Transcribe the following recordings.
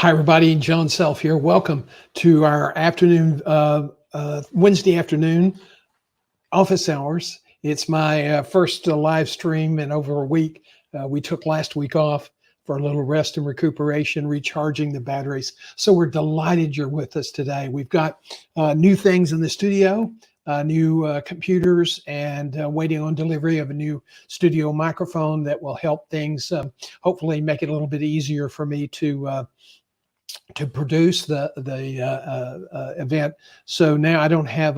Hi, everybody. John Self here. Welcome to our Wednesday afternoon office hours. It's my first live stream in over a week. We took last week off for a little rest and recuperation, recharging the batteries. So we're delighted you're with us today. We've got new things in the studio, new computers, and waiting on delivery of a new studio microphone that will help things, hopefully make it a little bit easier for me to produce the event. So now I don't have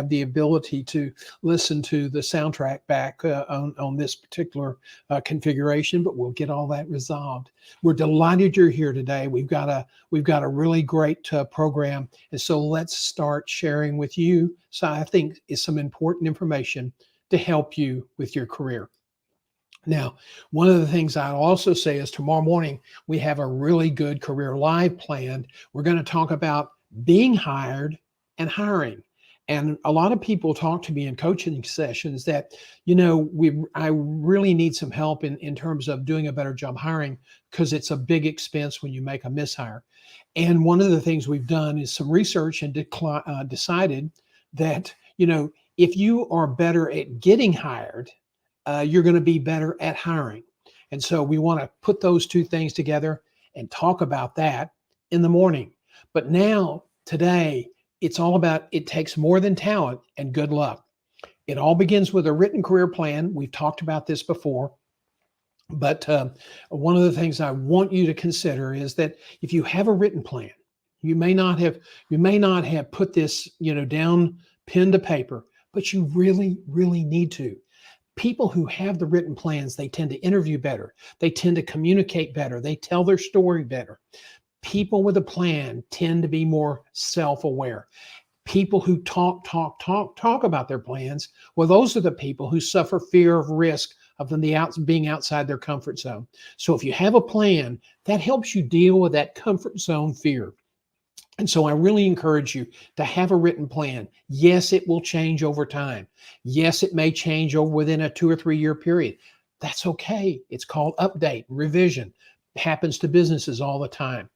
the ability to listen to the soundtrack back on this particular configuration, but we'll get all that resolved. We're delighted you're here today. We've got a really great program, and so let's start sharing with you. So I think is some important information to help you with your career. Now, one of the things I'll also say is tomorrow morning, we have a really good career live planned. We're going to talk about being hired and hiring. And a lot of people talk to me in coaching sessions that, I really need some help in terms of doing a better job hiring because it's a big expense when you make a mishire. And one of the things we've done is some research and decided that, if you are better at getting hired, you're going to be better at hiring. And so we want to put those two things together and talk about that in the morning. But now, today, it's all about it takes more than talent and good luck. It all begins with a written career plan. We've talked about this before. But one of the things I want you to consider is that if you have a written plan, you may not have put this, down pen to paper, but you really, really need to. People who have the written plans, they tend to interview better. They tend to communicate better. They tell their story better. People with a plan tend to be more self-aware. People who talk about their plans, well, those are the people who suffer fear of risk of being outside their comfort zone. So if you have a plan, that helps you deal with that comfort zone fear. And so I really encourage you to have a written plan. Yes, it will change over time. Yes, it may change within a 2 or 3 year period. That's okay. It's called update, revision. It happens to businesses all the time.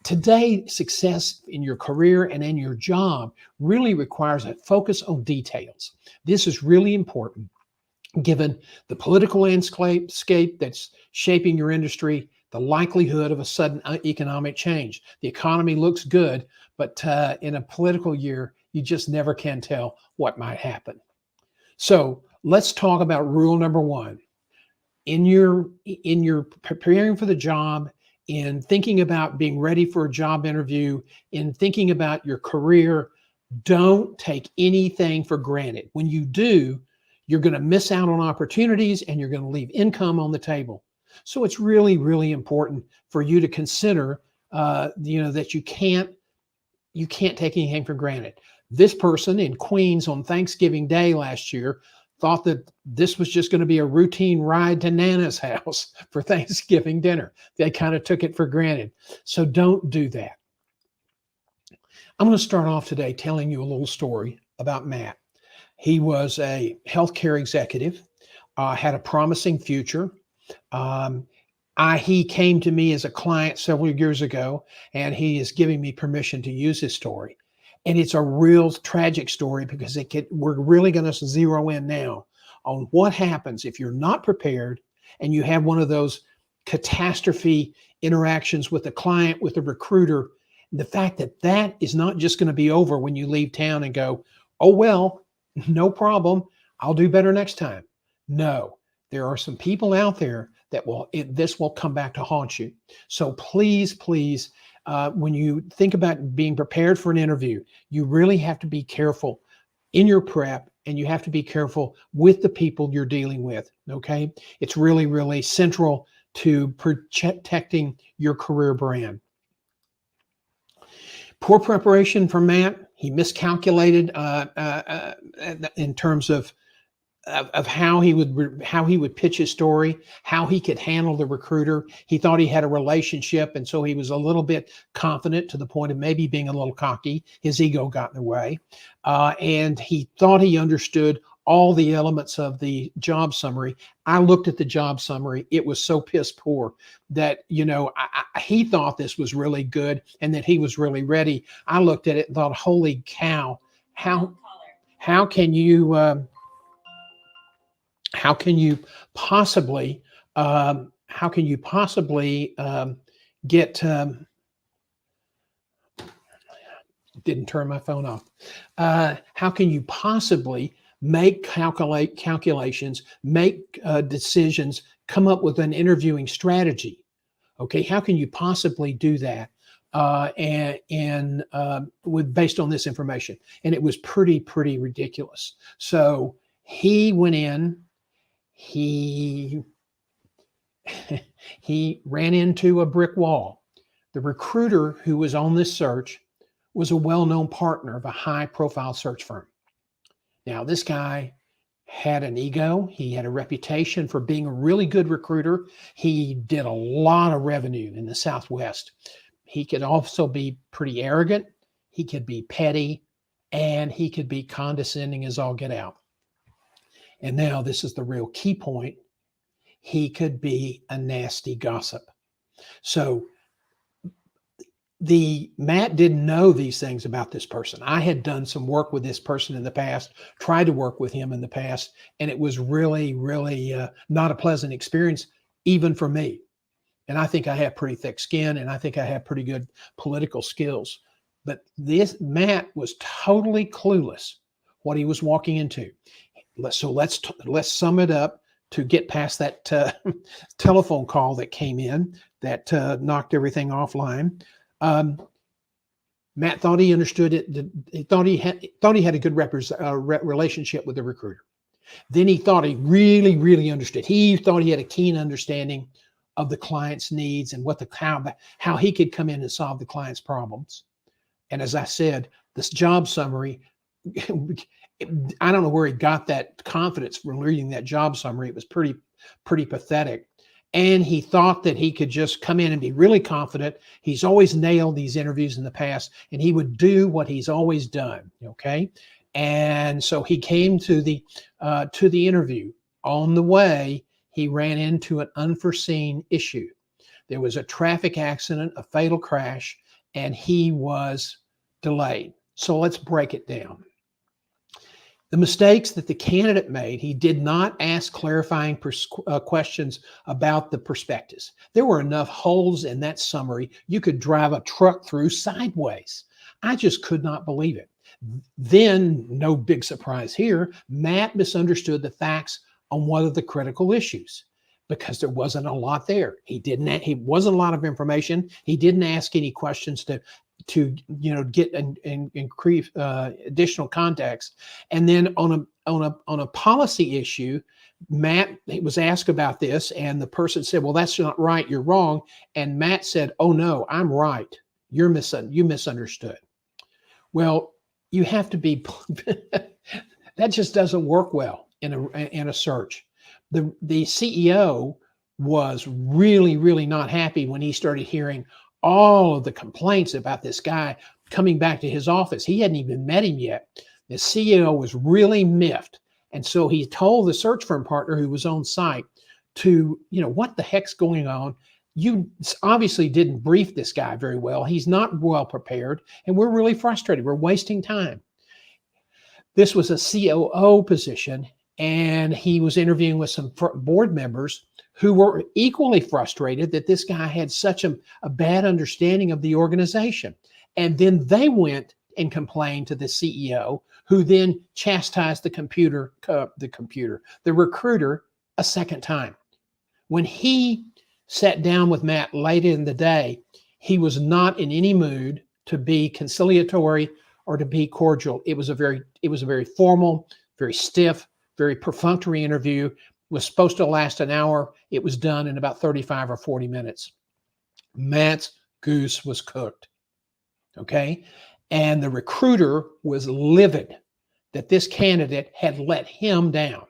Today, success in your career and in your job really requires a focus on details. This is really important given the political landscape that's shaping your industry, the likelihood of a sudden economic change. The economy looks good, but in a political year, you just never can tell what might happen. So let's talk about rule number one. In your preparing for the job, in thinking about being ready for a job interview, in thinking about your career, don't take anything for granted. When you do, you're going to miss out on opportunities and you're going to leave income on the table. So it's really, really important for you to consider, that you can't take anything for granted. This person in Queens on Thanksgiving Day last year thought that this was just going to be a routine ride to Nana's house for Thanksgiving dinner. They kind of took it for granted. So don't do that. I'm going to start off today telling you a little story about Matt. He was a healthcare executive, had a promising future. He came to me as a client several years ago, and he is giving me permission to use his story. And it's a real tragic story because we're really going to zero in now on what happens if you're not prepared and you have one of those catastrophe interactions with the client, with the recruiter. The fact that is not just going to be over when you leave town and go, oh, well, no problem, I'll do better next time. No. There are some people out there that this will come back to haunt you. So please, when you think about being prepared for an interview, you really have to be careful in your prep, and you have to be careful with the people you're dealing with, okay? It's really, really central to protecting your career brand. Poor preparation for Matt. He miscalculated in terms of how he would pitch his story, how he could handle the recruiter. He thought he had a relationship, and so he was a little bit confident to the point of maybe being a little cocky. His ego got in the way, and he thought he understood all the elements of the job summary. I looked at the job summary. It was so piss poor that, he thought this was really good and that he was really ready. I looked at it and thought, holy cow, how can you possibly get didn't turn my phone off. How can you possibly make calculations, make decisions, come up with an interviewing strategy? Okay, how can you possibly do that? Based on this information, and it was pretty ridiculous. So he went in. He ran into a brick wall. The recruiter who was on this search was a well-known partner of a high-profile search firm. Now, this guy had an ego. He had a reputation for being a really good recruiter. He did a lot of revenue in the Southwest. He could also be pretty arrogant. He could be petty, and he could be condescending as all get out. And now this is the real key point. He could be a nasty gossip. So Matt didn't know these things about this person. I had done some work with this person in the past, tried to work with him in the past, and it was really not a pleasant experience, even for me. And I think I have pretty thick skin, and I think I have pretty good political skills. But this Matt was totally clueless what he was walking into. So let's sum it up to get past that telephone call that came in that knocked everything offline. Matt thought he understood it. He thought he had a good relationship with the recruiter. Then he thought he really understood. He thought he had a keen understanding of the client's needs and how he could come in and solve the client's problems. And as I said, this job summary, I don't know where he got that confidence from reading that job summary. It was pretty pathetic. And he thought that he could just come in and be really confident. He's always nailed these interviews in the past, and he would do what he's always done. Okay. And so he came to the interview. On the way, he ran into an unforeseen issue. There was a traffic accident, a fatal crash, and he was delayed. So let's break it down. The mistakes that the candidate made, he did not ask clarifying questions about the prospectus. There were enough holes in that summary you could drive a truck through sideways. I just could not believe it. Then, no big surprise here, Matt misunderstood the facts on one of the critical issues because there wasn't a lot there. He wasn't a lot of information. He didn't ask any questions to get and increase additional context. And then on a policy issue, Matt was asked about this, and the person said, "Well, that's not right. You're wrong." And Matt said, "Oh no, I'm right. You misunderstood." Well, you have to be. That just doesn't work well in a search. The CEO was really not happy when he started hearing all of the complaints about this guy coming back to his office. He hadn't even met him yet. The CEO was really miffed. And so he told the search firm partner who was on site to, what the heck's going on? You obviously didn't brief this guy very well. He's not well prepared, and we're really frustrated. We're wasting time. This was a COO position, and he was interviewing with some board members who were equally frustrated that this guy had such a bad understanding of the organization. And then they went and complained to the CEO, who then chastised the recruiter a second time. When he sat down with Matt late in the day, he was not in any mood to be conciliatory or to be cordial. It was a very formal, very stiff, very perfunctory interview. Was supposed to last an hour. It was done in about 35 or 40 minutes. Matt's goose was cooked. Okay. And the recruiter was livid that this candidate had let him down.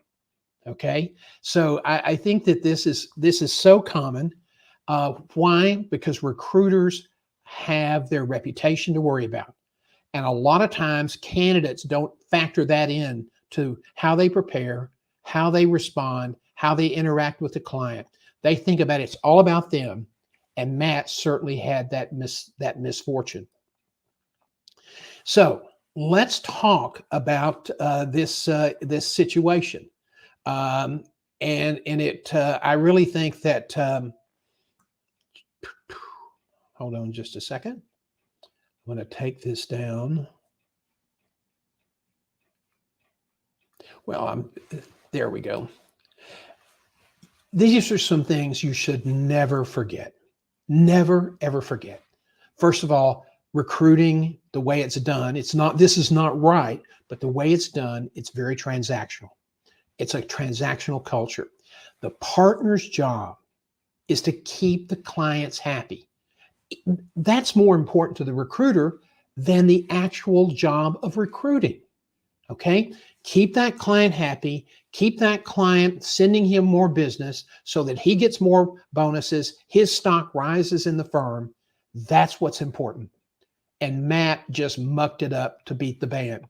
Okay. So I think that this is so common. Why? Because recruiters have their reputation to worry about. And a lot of times candidates don't factor that in to how they prepare, how they respond, how they interact with the client. They think about it's all about them. And Matt certainly had that misfortune. So let's talk about this situation. And I really think that, hold on just a second. I'm going to take this down. Well, there we go. These are some things you should never forget. Never, ever forget. First of all, recruiting, the way it's done, this is not right, but the way it's done, it's very transactional. It's a transactional culture. The partner's job is to keep the clients happy. That's more important to the recruiter than the actual job of recruiting. Okay? Keep that client happy, keep that client sending him more business so that he gets more bonuses, his stock rises in the firm. That's what's important. And Matt just mucked it up to beat the band.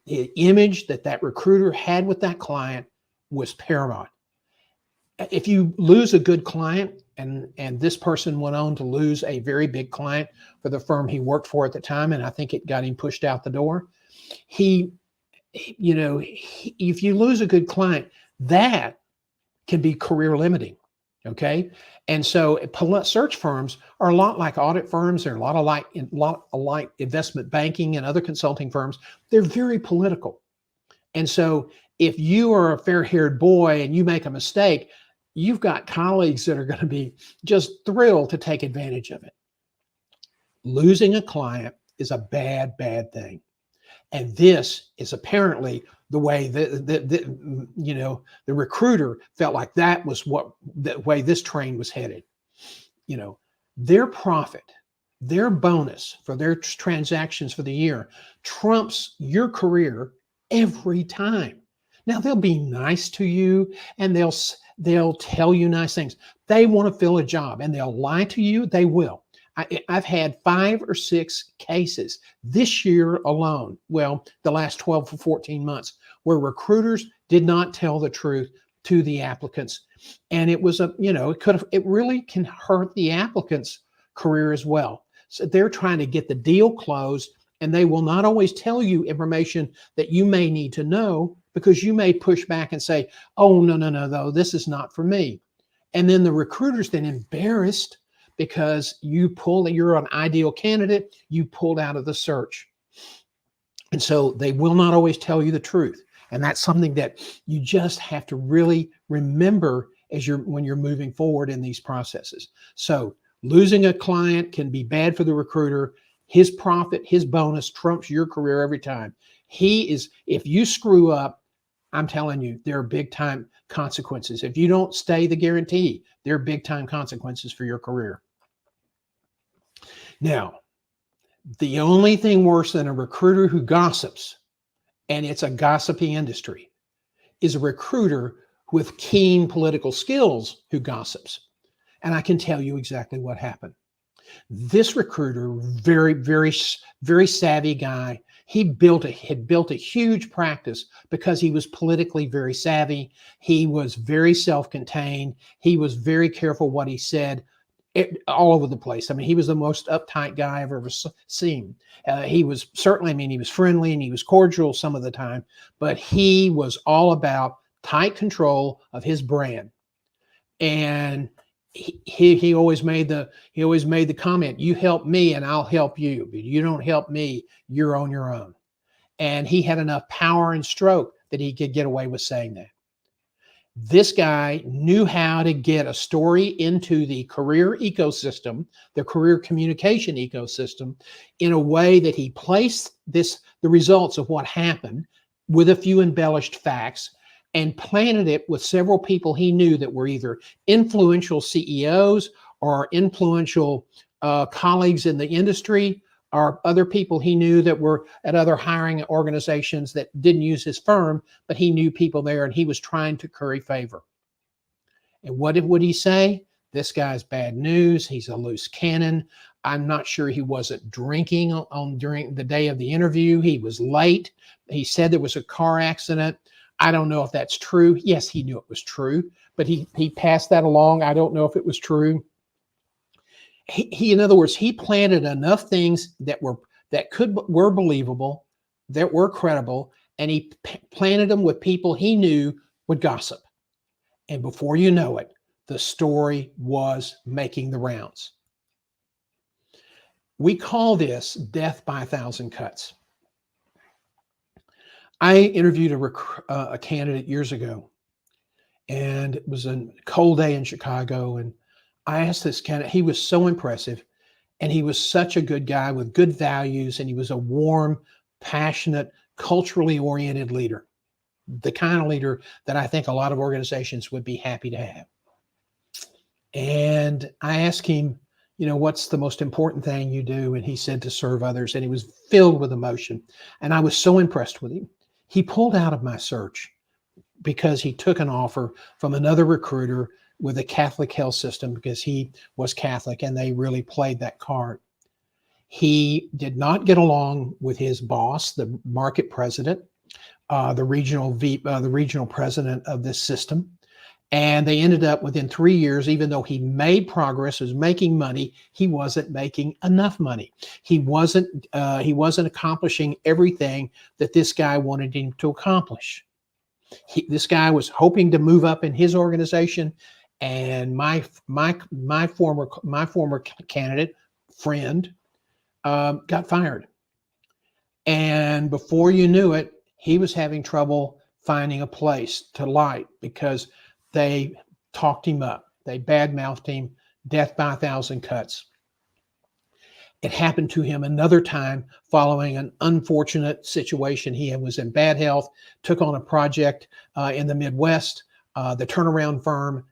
The image that recruiter had with that client was paramount. If you lose a good client, and this person went on to lose a very big client for the firm he worked for at the time, and I think it got him pushed out the door. If you lose a good client, that can be career limiting. Okay. And so search firms are a lot like audit firms. They're a lot like investment banking and other consulting firms. They're very political. And so if you are a fair-haired boy and you make a mistake, you've got colleagues that are going to be just thrilled to take advantage of it. Losing a client is a bad, bad thing. And this is apparently the way the recruiter felt like that was the way this train was headed. Their profit, their bonus for their transactions for the year trumps your career every time. Now they'll be nice to you and they'll tell you nice things. They want to fill a job and they'll lie to you. They will. I've had 5 or 6 cases this year alone, well, the last 12 or 14 months, where recruiters did not tell the truth to the applicants. And it was it really can hurt the applicant's career as well. So they're trying to get the deal closed, and they will not always tell you information that you may need to know, because you may push back and say, oh, no, this is not for me. And then the recruiter's then embarrassed because you're an ideal candidate, you pulled out of the search. And so they will not always tell you the truth. And that's something that you just have to really remember when you're moving forward in these processes. So losing a client can be bad for the recruiter. His profit, his bonus trumps your career every time. If you screw up, I'm telling you, there are big time consequences. If you don't stay the guarantee, there are big time consequences for your career. Now, the only thing worse than a recruiter who gossips, and it's a gossipy industry, is a recruiter with keen political skills who gossips. And I can tell you exactly what happened. This recruiter, very, very, very savvy guy, had built a huge practice because he was politically very savvy. He was very self-contained. He was very careful what he said all over the place. I mean, he was the most uptight guy I've ever seen. He was friendly and he was cordial some of the time, but he was all about tight control of his brand. And he always made the comment, you help me and I'll help you, but you don't help me, you're on your own. And he had enough power and stroke that he could get away with saying that. This guy knew how to get a story into the career ecosystem, the career communication ecosystem, in a way that he placed the results of what happened with a few embellished facts, and planted it with several people he knew that were either influential CEOs or influential colleagues in the industry, or other people he knew that were at other hiring organizations that didn't use his firm, but he knew people there and he was trying to curry favor. And what would he say? This guy's bad news. He's a loose cannon. I'm not sure he wasn't drinking during the day of the interview. He was late. He said there was a car accident. I don't know if that's true. Yes, he knew it was true, but he passed that along. I don't know if it was true. He in other words, he planted enough things that were believable, that were credible, and he planted them with people he knew would gossip. And before you know it, the story was making the rounds. We call this death by a thousand cuts. I interviewed a candidate years ago, and it was a cold day in Chicago. And I asked this candidate, he was so impressive, and he was such a good guy with good values, and he was a warm, passionate, culturally oriented leader, the kind of leader that I think a lot of organizations would be happy to have. And I asked him, what's the most important thing you do? And he said to serve others, and he was filled with emotion. And I was so impressed with him. He pulled out of my search because he took an offer from another recruiter with a Catholic health system because he was Catholic, and they really played that card. He did not get along with his boss, the market president, the regional president of this system. And they ended up within 3 years, even though he made progress, was making money, he wasn't making enough money. He wasn't accomplishing everything that this guy wanted him to accomplish. This guy was hoping to move up in his organization, and my former candidate friend got fired. And before you knew it, he was having trouble finding a place to light because they talked him up. They badmouthed him, death by a thousand cuts. It happened to him another time following an unfortunate situation. He was in bad health, took on a project in the Midwest. The turnaround firm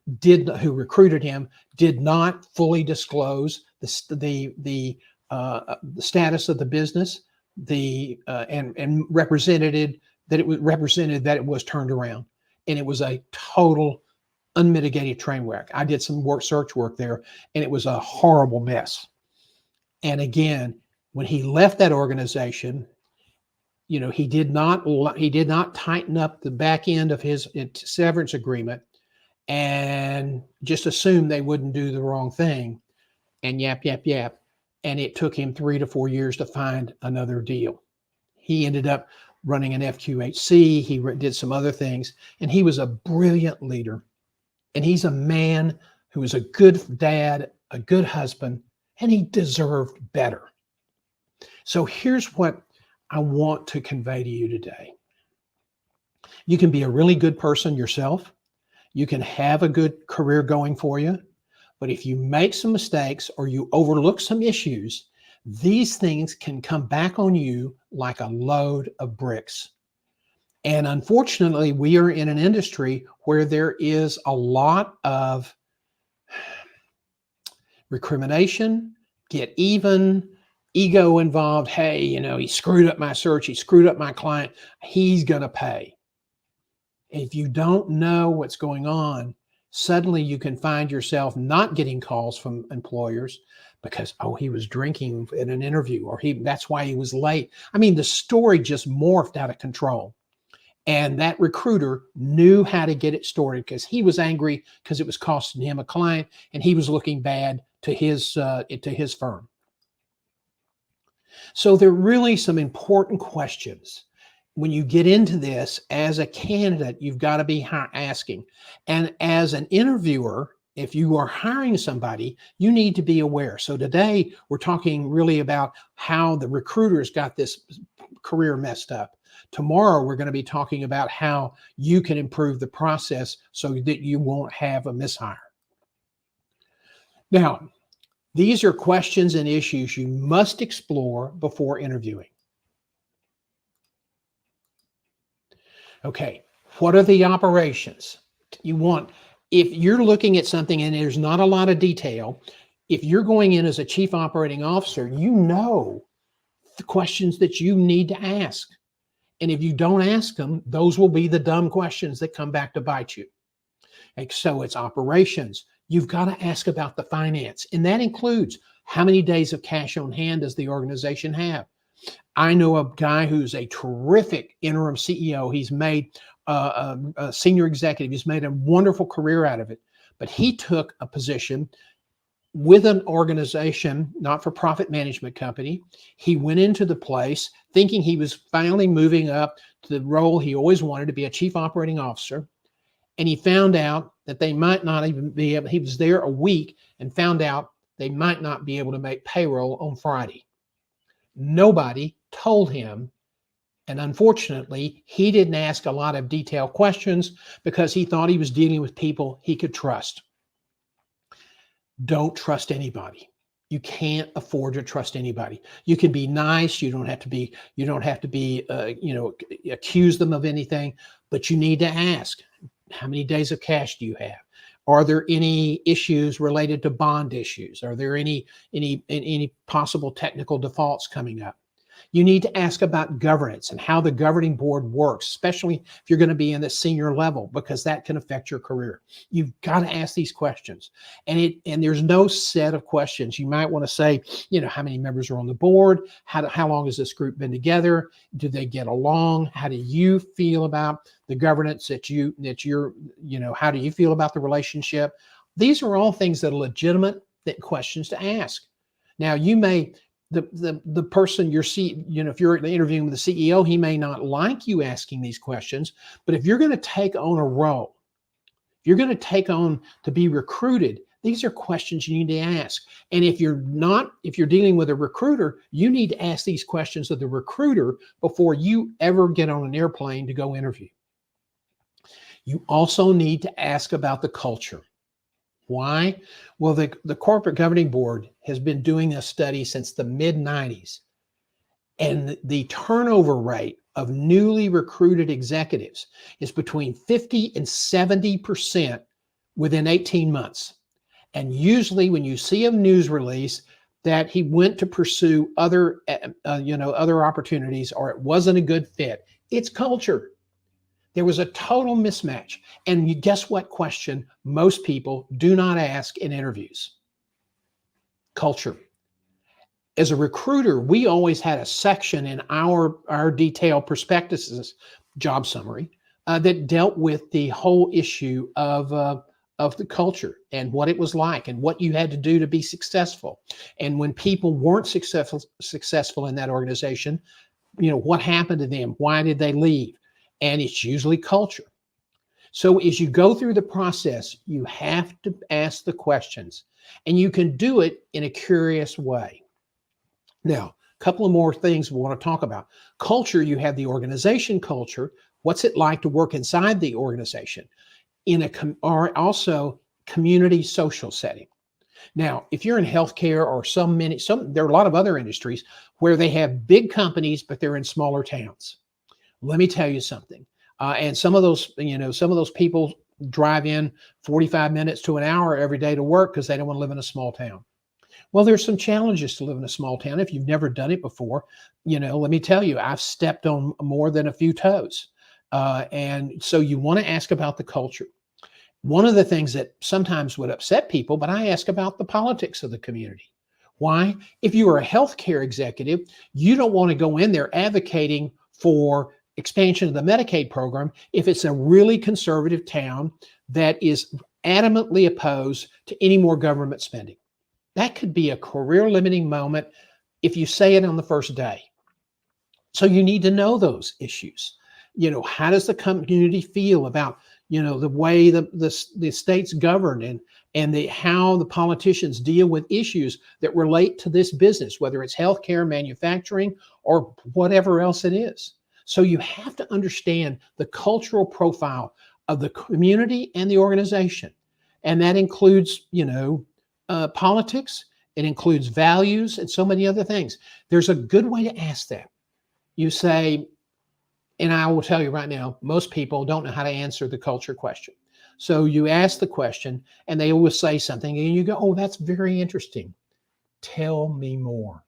who recruited him did not fully disclose the status of the business, and represented that it was turned around, and it was a total unmitigated train wreck. I did some search work there, and it was a horrible mess. And again, when he left that organization, he did not tighten up the back end of his severance agreement and just assumed they wouldn't do the wrong thing, and yap. And it took him 3 to 4 years to find another deal. He ended up running an FQHC. He did some other things, and he was a brilliant leader. And he's a man who was a good dad, a good husband, and he deserved better. So here's what I want to convey to you today. You can be a really good person yourself. You can have a good career going for you. But if you make some mistakes or you overlook some issues, these things can come back on you like a load of bricks. And unfortunately, we are in an industry where there is a lot of recrimination, get even, ego involved. Hey, he screwed up my search. He screwed up my client. He's going to pay. If you don't know what's going on, suddenly you can find yourself not getting calls from employers because, he was drinking in an interview, or that's why he was late. I mean, the story just morphed out of control. And that recruiter knew how to get it started because he was angry because it was costing him a client, and he was looking bad to his firm. So there are really some important questions. When you get into this as a candidate, you've got to be asking. And as an interviewer, if you are hiring somebody, you need to be aware. So today we're talking really about how the recruiters got this career messed up. Tomorrow we're going to be talking about how you can improve the process so that you won't have a mishire. Now, these are questions and issues you must explore before interviewing. Okay, what are the operations? If you're looking at something and there's not a lot of detail, if you're going in as a chief operating officer, you know the questions that you need to ask. And if you don't ask them, those will be the dumb questions that come back to bite you. And so it's operations. You've got to ask about the finance, and that includes how many days of cash on hand does the organization have? I know a guy who's a terrific interim CEO. He's made a senior executive. He's made a wonderful career out of it. But he took a position with an organization, not-for-profit management company. He went into the place thinking he was finally moving up to the role he always wanted, to be a chief operating officer. And he found out that they might not even be able, he was there a week and found out they might not be able to make payroll on Friday. Nobody told him. And unfortunately, he didn't ask a lot of detailed questions because he thought he was dealing with people he could trust. Don't trust anybody. You can't afford to trust anybody. You can be nice. You don't have to be, accuse them of anything, but you need to ask, how many days of cash do you have? Are there any issues related to bond issues? Are there any possible technical defaults coming up? You need to ask about governance and how the governing board works, especially if you're going to be in the senior level, because that can affect your career. You've got to ask these questions. And there's no set of questions. You might want to say, how many members are on the board? How long has this group been together? Do they get along? How do you feel about the governance how do you feel about the relationship? These are all things that are legitimate questions to ask. Now, you may, the person if you're interviewing with the CEO, he may not like you asking these questions, but if you're going to take on a role, if you're going to take on to be recruited, these are questions you need to ask. And if you're dealing with a recruiter, you need to ask these questions of the recruiter before you ever get on an airplane to go interview. You also need to ask about the culture. Why? Well, the corporate governing board has been doing a study since the mid-90s, and the turnover rate of newly recruited executives is between 50 and 70% within 18 months. And usually when you see a news release that he went to pursue other opportunities, or it wasn't a good fit, it's culture. There was a total mismatch. And guess what question most people do not ask in interviews? Culture. As a recruiter, we always had a section in our detailed prospectuses, job summary, that dealt with the whole issue of the culture and what it was like and what you had to do to be successful. And when people weren't successful in that organization, what happened to them? Why did they leave? And it's usually culture. So as you go through the process, you have to ask the questions, and you can do it in a curious way. Now, a couple of more things we want to talk about. Culture, you have the organization culture. What's it like to work inside the organization? Or also community social setting. Now, if you're in healthcare or there are a lot of other industries where they have big companies, but they're in smaller towns. Let me tell you something. And some of those people drive in 45 minutes to an hour every day to work because they don't want to live in a small town. Well, there's some challenges to live in a small town. If you've never done it before, let me tell you, I've stepped on more than a few toes. And so you want to ask about the culture. One of the things that sometimes would upset people, but I ask about the politics of the community. Why? If you are a healthcare executive, you don't want to go in there advocating for expansion of the Medicaid program if it's a really conservative town that is adamantly opposed to any more government spending. That could be a career limiting moment if you say it on the first day. So you need to know those issues. How does the community feel about, the way the state's governed and how the politicians deal with issues that relate to this business, whether it's healthcare, manufacturing, or whatever else it is. So you have to understand the cultural profile of the community and the organization. And that includes, politics. It includes values and so many other things. There's a good way to ask that. You say, and I will tell you right now, most people don't know how to answer the culture question. So you ask the question and they always say something and you go, oh, that's very interesting. Tell me more.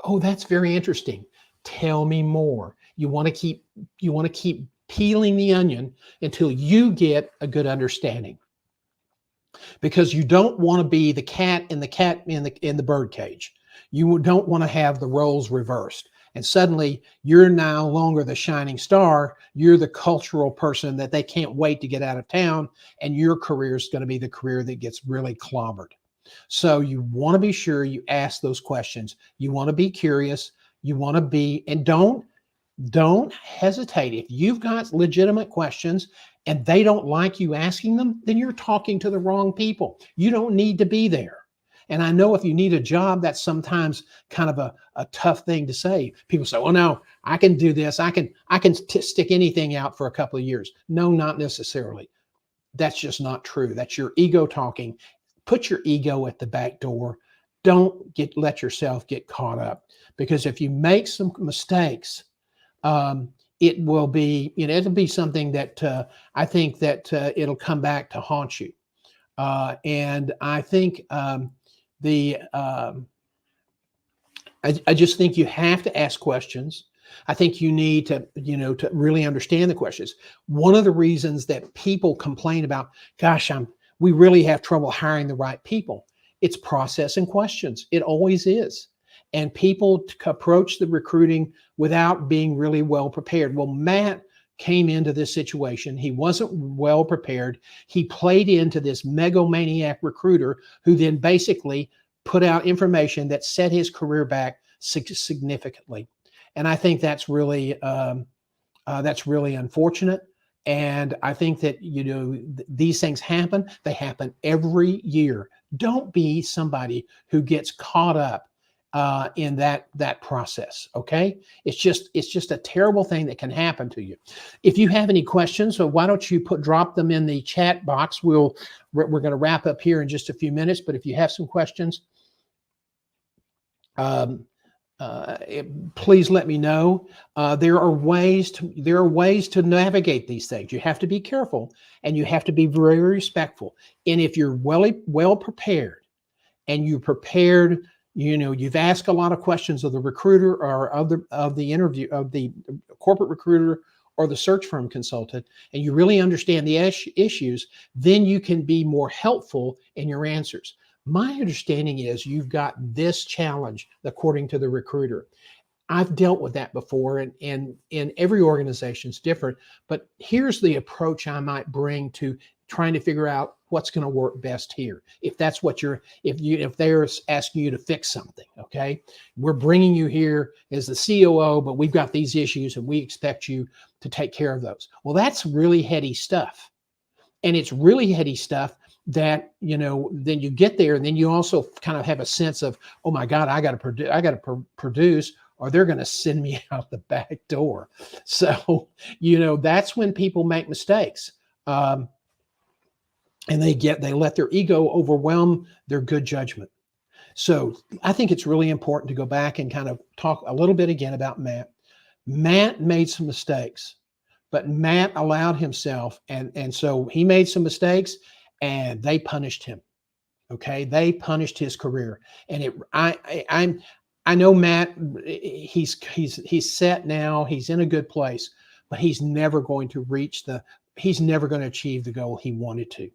Oh, that's very interesting. Tell me more. You want to keep peeling the onion until you get a good understanding. because you don't want to be the cat in the bird cage. You don't want to have the roles reversed. And suddenly you're no longer the shining star. You're the cultural person that they can't wait to get out of town. And your career is going to be the career that gets really clobbered. So you want to be sure you ask those questions. You want to be curious. You want to be, and don't hesitate. If you've got legitimate questions and they don't like you asking them, then you're talking to the wrong people. You don't need to be there. And I know if you need a job, that's sometimes kind of a tough thing to say. People say, well, no, I can do this. I can stick anything out for a couple of years. No, not necessarily. That's just not true. That's your ego talking. Put your ego at the back door. Don't let yourself get caught up, because if you make some mistakes, it will be, it'll be something that I think that it'll come back to haunt you. And I think I just think you have to ask questions. I think you need to, to really understand the questions. One of the reasons that people complain about, gosh, we really have trouble hiring the right people. It's process and questions. It always is. And people approach the recruiting without being really well prepared. Well, Matt came into this situation. He wasn't well prepared. He played into this megalomaniac recruiter who then basically put out information that set his career back significantly. And I think that's really unfortunate. And I think that, these things happen. They happen every year. Don't be somebody who gets caught up in that process. Okay. It's just a terrible thing that can happen to you. If you have any questions, so why don't you drop them in the chat box? We're going to wrap up here in just a few minutes, but if you have some questions, please let me know. There are ways to navigate these things. You have to be careful and you have to be very respectful. And if you're well prepared and you prepared, you've asked a lot of questions of the recruiter or of the corporate recruiter or the search firm consultant, and you really understand the issues, then you can be more helpful in your answers. My understanding is you've got this challenge according to the recruiter. I've dealt with that before, and in every organization is different, but here's the approach I might bring to trying to figure out what's going to work best here. If that's what if they're asking you to fix something, okay, we're bringing you here as the COO, but we've got these issues and we expect you to take care of those. Well, that's really heady stuff. And it's really heady stuff that, then you get there and then you also kind of have a sense of, oh my God, I got to produce or they're going to send me out the back door. So, that's when people make mistakes. And they let their ego overwhelm their good judgment. So I think it's really important to go back and kind of talk a little bit again about Matt. Matt made some mistakes, but Matt allowed himself, and so he made some mistakes and they punished him. Okay. They punished his career. And I know Matt, he's set now, he's in a good place, but he's never going to achieve the goal he wanted to.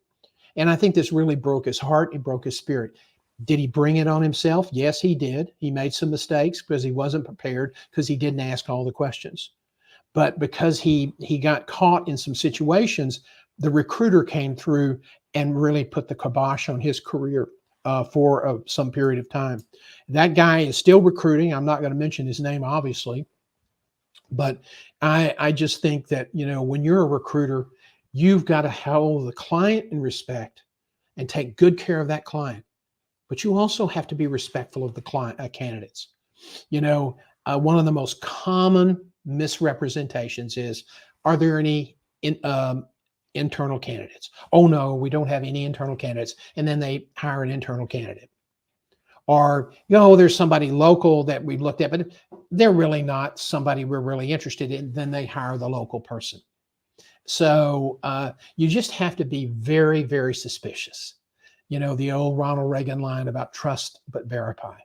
And I think this really broke his heart. It broke his spirit. Did he bring it on himself? Yes, he did. He made some mistakes because he wasn't prepared, because he didn't ask all the questions. But because he got caught in some situations, the recruiter came through and really put the kibosh on his career for some period of time. That guy is still recruiting. I'm not going to mention his name, obviously. But I just think that, when you're a recruiter, you've got to hold the client in respect and take good care of that client. But you also have to be respectful of the candidates. One of the most common misrepresentations is, are there any internal candidates? Oh no, we don't have any internal candidates. And then they hire an internal candidate. Or, there's somebody local that we've looked at, but they're really not somebody we're really interested in. Then they hire the local person. So you just have to be very, very suspicious. The old Ronald Reagan line about trust but verify.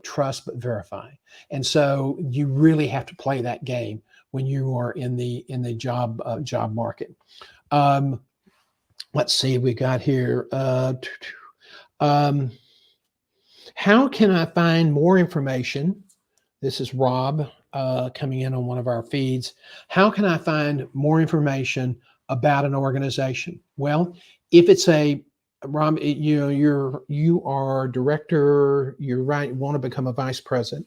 Trust but verify. And so you really have to play that game when you are in the job market. Let's see, we got here. Um, how can I find more information? This is Rob coming in on one of our feeds. How can I find more information about an organization? Well, if it's a Rob, you are director, you're right, you want to become a vice president.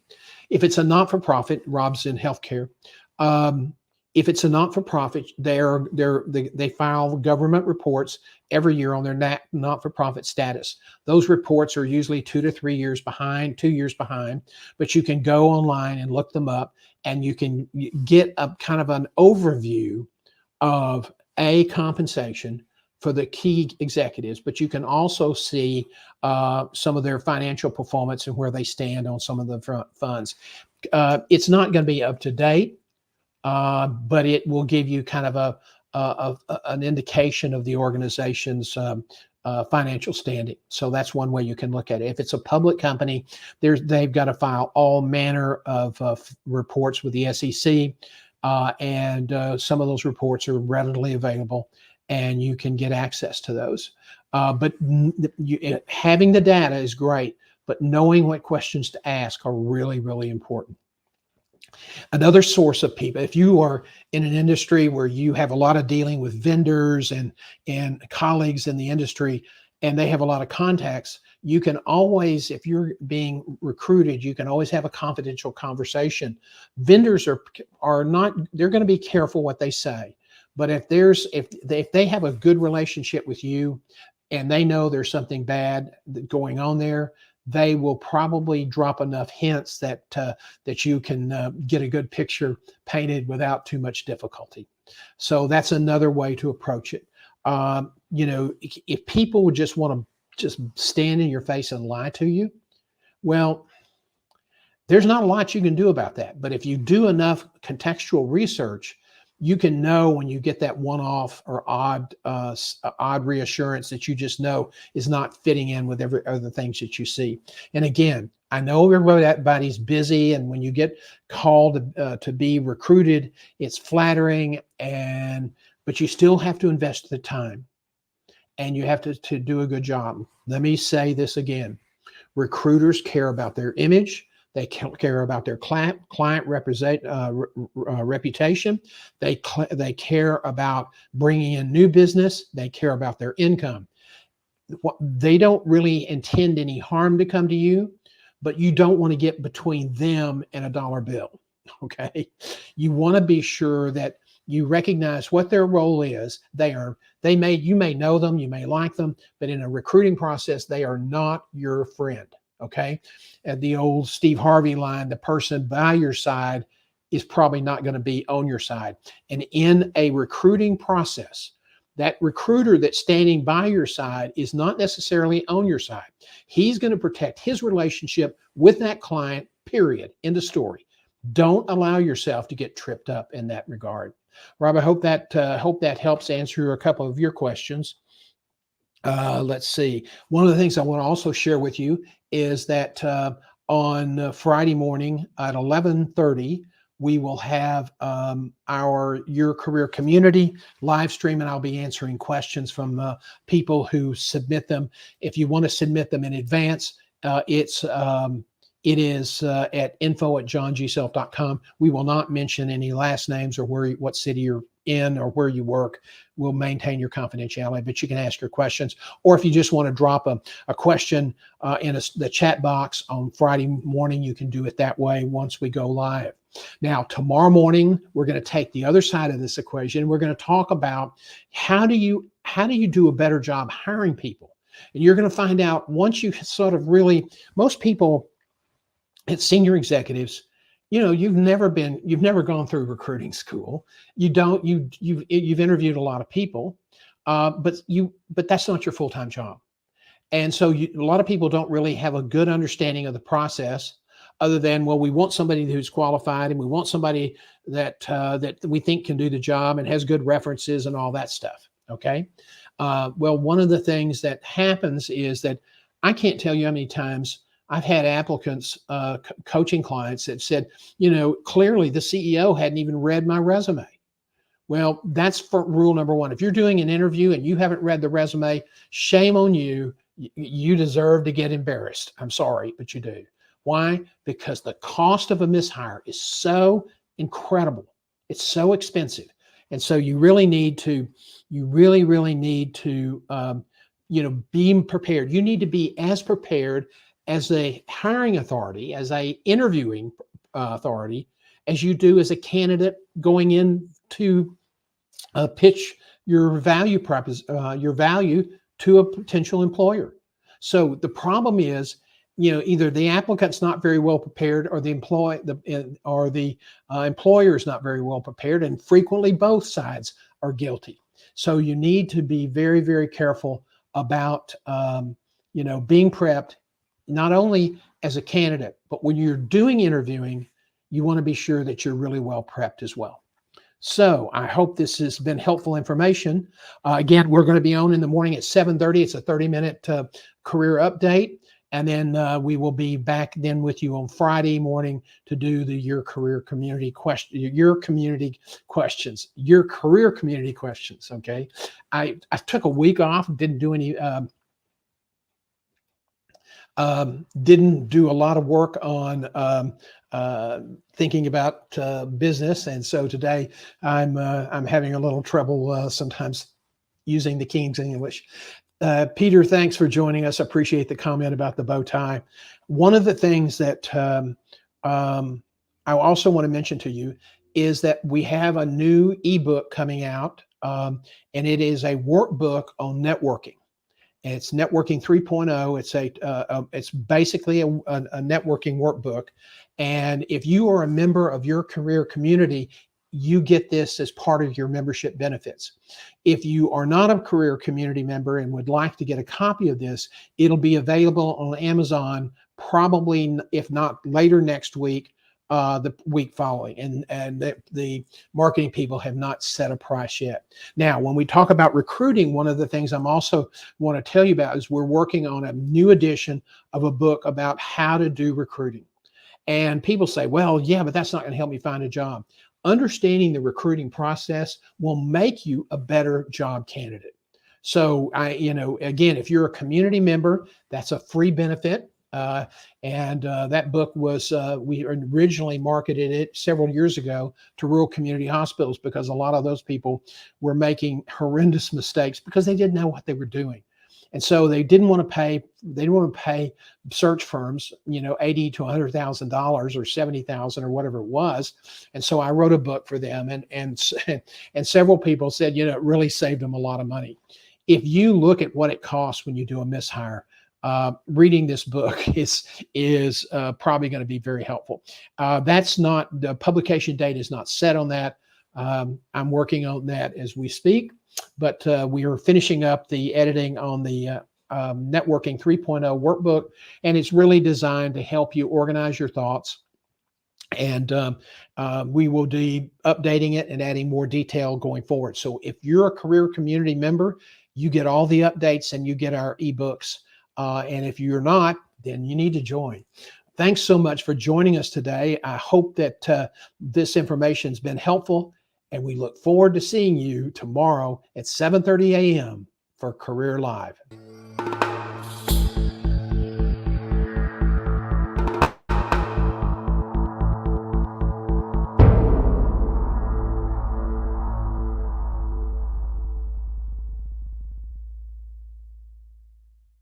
If it's a not-for-profit, Rob's in healthcare. Um, if it's a not-for-profit, they file government reports every year on their not-for-profit status. Those reports are usually 2 to 3 years behind, 2 years behind, but you can go online and look them up, and you can get a kind of an overview of compensation for the key executives, but you can also see some of their financial performance and where they stand on some of the funds. It's not going to be up to date, but it will give you kind of an indication of the organization's financial standing. So that's one way you can look at it. If it's a public company, they've got to file all manner of reports with the SEC, and some of those reports are readily available, and you can get access to those. But having the data is great, but knowing what questions to ask are really, really important. Another source of people, if you are in an industry where you have a lot of dealing with vendors and colleagues in the industry, and they have a lot of contacts, you can always, if you're being recruited, you can always have a confidential conversation. Vendors are not, they're going to be careful what they say, but if they have a good relationship with you and they know there's something bad going on there, they will probably drop enough hints that you can get a good picture painted without too much difficulty. So that's another way to approach it. If people would just want to just stand in your face and lie to you, well, there's not a lot you can do about that. But if you do enough contextual research, you can know when you get that one-off or odd reassurance that you just know is not fitting in with every other things that you see. And again, I know everybody's busy, and when you get called to be recruited, it's flattering, but you still have to invest the time, and you have to do a good job. Let me say this again. Recruiters care about their image. They care about their client reputation. They care about bringing in new business. They care about their income. They don't really intend any harm to come to you, but you don't want to get between them and a dollar bill. Okay, you want to be sure that you recognize what their role is. You may know them, you may like them, but in a recruiting process, they are not your friend. Okay. And the old Steve Harvey line, the person by your side is probably not going to be on your side. And in a recruiting process, that recruiter that's standing by your side is not necessarily on your side. He's going to protect his relationship with that client, period. End of story. Don't allow yourself to get tripped up in that regard. Rob, I hope that helps answer a couple of your questions. Let's see. One of the things I want to also share with you is that on Friday morning at 11:30, we will have our Your Career Community live stream, and I'll be answering questions from people who submit them. If you want to submit them in advance, it is at info@johngeself.com. We will not mention any last names or what city you're in or where you work. We'll maintain your confidentiality, but you can ask your questions. Or if you just want to drop a question in the chat box on Friday morning, you can do it that way once we go live. Now, tomorrow morning, we're going to take the other side of this equation. We're going to talk about how do you do a better job hiring people. And you're going to find out once you sort of really, most people, it's senior executives, you've never gone through recruiting school. You've interviewed a lot of people, but that's not your full-time job. And so a lot of people don't really have a good understanding of the process, other than, well, we want somebody who's qualified, and we want somebody that we think can do the job and has good references and all that stuff. Okay. Well, one of the things that happens is that I can't tell you how many times I've had applicants, coaching clients that said, clearly the CEO hadn't even read my resume. Well, that's for rule number one. If you're doing an interview and you haven't read the resume, shame on you. You deserve to get embarrassed. I'm sorry, but you do. Why? Because the cost of a mishire is so incredible. It's so expensive. And so you really need to, you really need to, be prepared. You need to be as prepared as a hiring authority, as a interviewing authority, as you do as a candidate going in to pitch your your value to a potential employer. So the problem is, either the applicant's not very well prepared, or the employer is not very well prepared, and frequently both sides are guilty. So you need to be very careful about being prepped, not only as a candidate, but when you're doing interviewing, you want to be sure that you're really well prepped as well. So I hope this has been helpful information. Again, we're going to be on in the morning at 7:30. It's a 30-minute career update. And then we will be back then with you on Friday morning to do your career community questions. Okay. I took a week off, didn't do any, didn't do a lot of work on thinking about business, and so today I'm having a little trouble sometimes using the King's English. Peter, thanks for joining us. I appreciate the comment about the bow tie. One of the things that I also want to mention to you is that we have a new ebook coming out, and it is a workbook on networking. And it's Networking 3.0. It's basically a networking workbook. And if you are a member of your career community, you get this as part of your membership benefits. If you are not a career community member and would like to get a copy of this, it'll be available on Amazon probably, if not later next week, the week following. And the marketing people have not set a price yet. Now, when we talk about recruiting, one of the things I'm also want to tell you about is we're working on a new edition of a book about how to do recruiting. And people say, well, yeah, but that's not going to help me find a job. Understanding the recruiting process will make you a better job candidate. So again, if you're a community member, that's a free benefit. That book was, we originally marketed it several years ago to rural community hospitals because a lot of those people were making horrendous mistakes because they didn't know what they were doing. And so they didn't want to pay search firms, $80,000 to $100,000 or $70,000 or whatever it was. And so I wrote a book for them, and several people said, it really saved them a lot of money. If you look at what it costs when you do a mishire, reading this book is probably going to be very helpful. That's not, the publication date is not set on that. I'm working on that as we speak, but we are finishing up the editing on the Networking 3.0 workbook, and it's really designed to help you organize your thoughts. And we will be updating it and adding more detail going forward. So if you're a career community member, you get all the updates and you get our ebooks. And if you're not, then you need to join. Thanks so much for joining us today. I hope that this information has been helpful, and we look forward to seeing you tomorrow at 7:30 a.m. for Career Live.